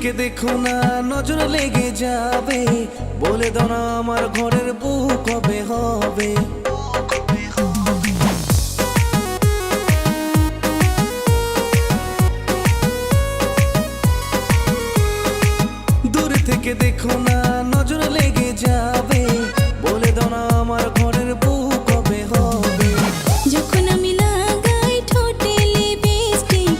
থেকে দেখো না নজর লেগে যাবে, বলে দাও না আমার ঘরের বউ কবে হবে। দূর থেকে দেখো না নজর লেগে যাবে, বলে দাও না আমার ঘরের বউ কবে হবে। যখন আমি লাগাই ঠোঁটে লিপস্টিক,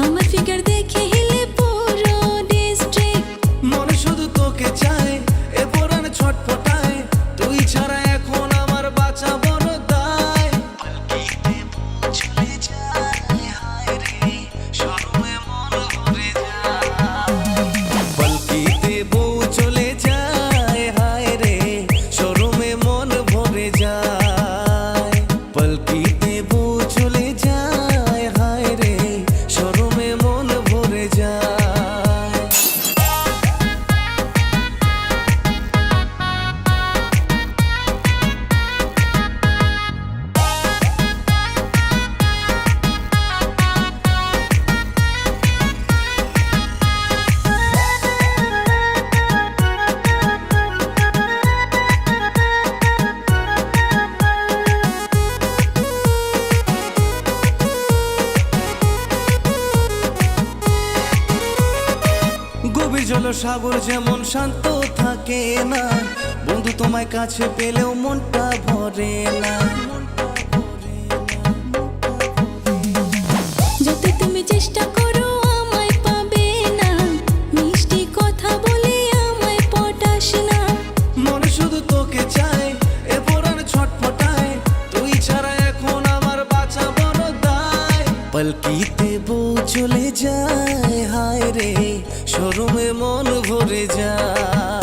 আমার ফিগার দেখে হিলে পুরো ডিস্ট্রিক্ট। মনে শুধু তোকে চায়, এ পরাণ ছটফটায়, তুই ছাড়া এখন আমার বাঁচা বড় দায়। পালকিতে বউ চলে যায়, হায় রে শরমে মন ভরে যায়। পালকিতে বউ চলে যায়, হায় রে শরমে মন ভরে যায়। গভীর জলসাগর যেমন শান্ত থাকে না, বন্ধু তোমায় কাছে পেলেও মনটা ভরে না। যত তুমি চেষ্টা করো আমায় পাবে না, মিষ্টি কথা বলে আমায় পটাস না। মনে শুধু তোকে চায়, এ পরাণ ছটফটায়, তুই ছাড়া এখন আমার বাঁচা বড় দায়। পালকিতে বউ চলে যায়, হায় রে শরমে মন ভরে যায়।